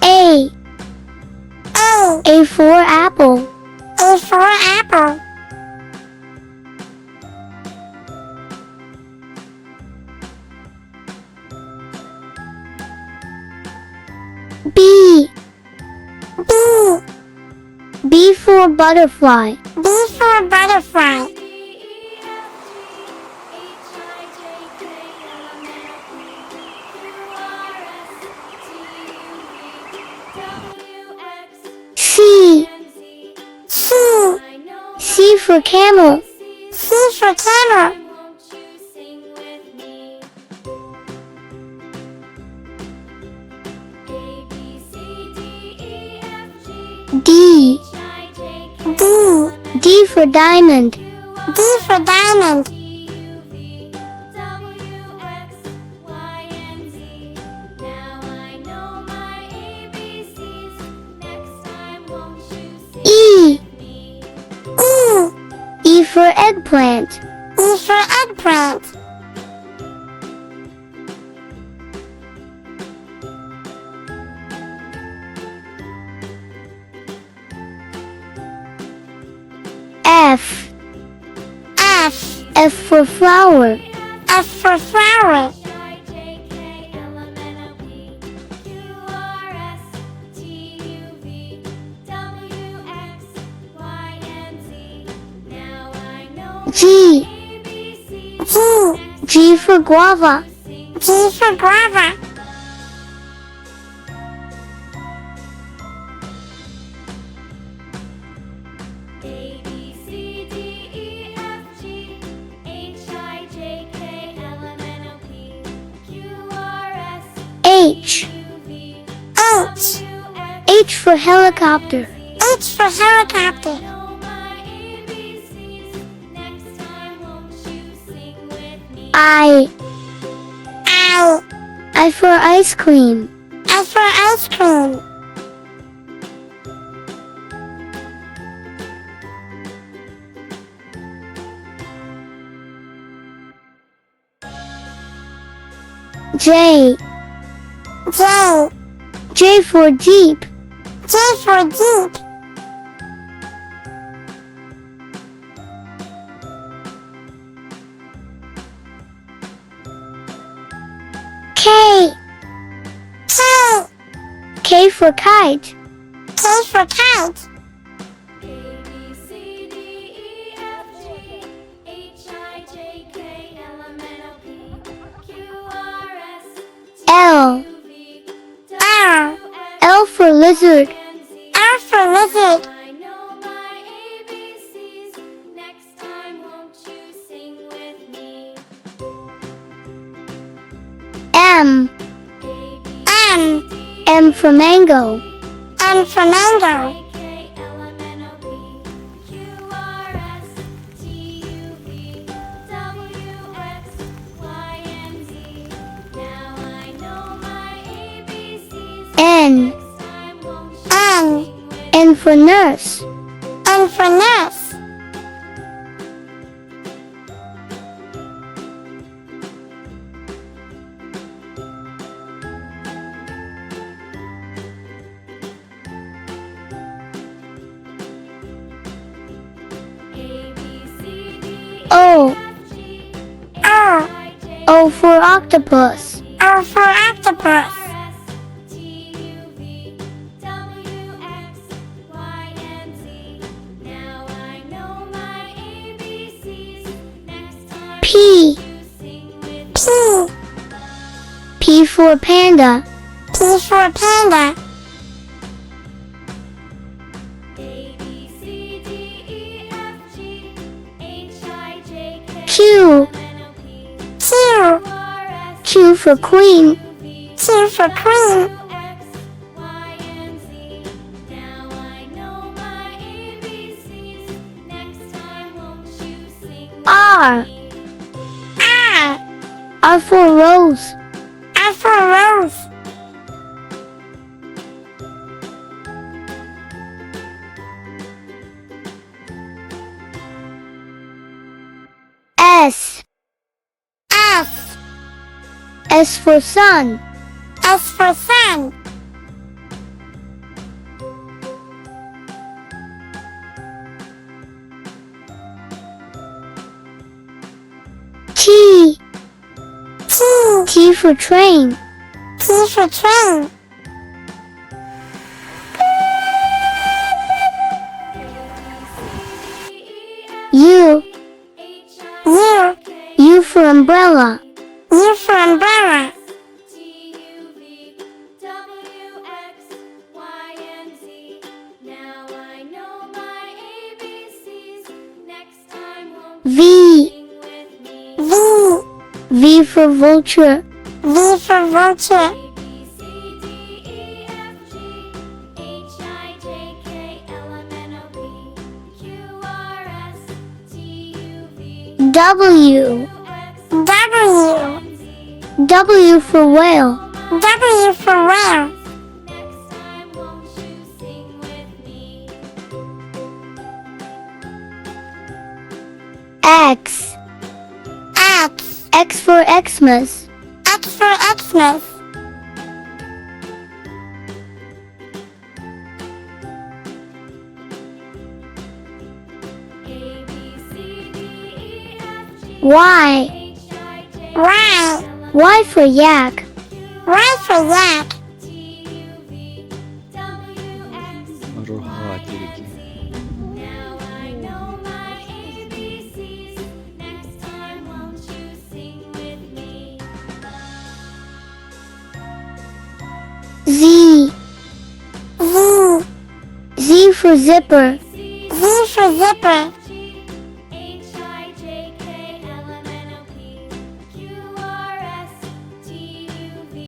A. A. A for apple. A for apple. B. B. B for butterfly. B for butterfly. C. C. C for camel. C for camel. D. D. D for diamond. D for diamond. E. E. E for eggplant. E for eggplant. F. F. F for flower. F for flower. G. G. G for guava. G for guava. H. H. H for helicopter. H for helicopter. I. I. I for ice cream. I for ice cream. J. J. J for jeep. J for jeep. K. K. K for kite. K for kite. L. L. L for lizard. L for lizard. M. M. M for mango. M for mango. N. N. N for nurse. N for nurse. O. O. O for octopus. O for octopus. P. P. P for panda. P for panda. Q. Q. Q for queen. Q for queen. R. R. R for rose. R for rose. S. S. S for sun. S for sun. T for train. T for train. U. U. U for umbrella. U for umbrella. V. V. V for vulture. V for vulture. W. W. W for whale. W for whale. X. X. X for Xmas. X for Xmas. Y. Y. Y for yak. Y for yak. أروح تركي. Z. Z. Z for zipper. Z for zipper.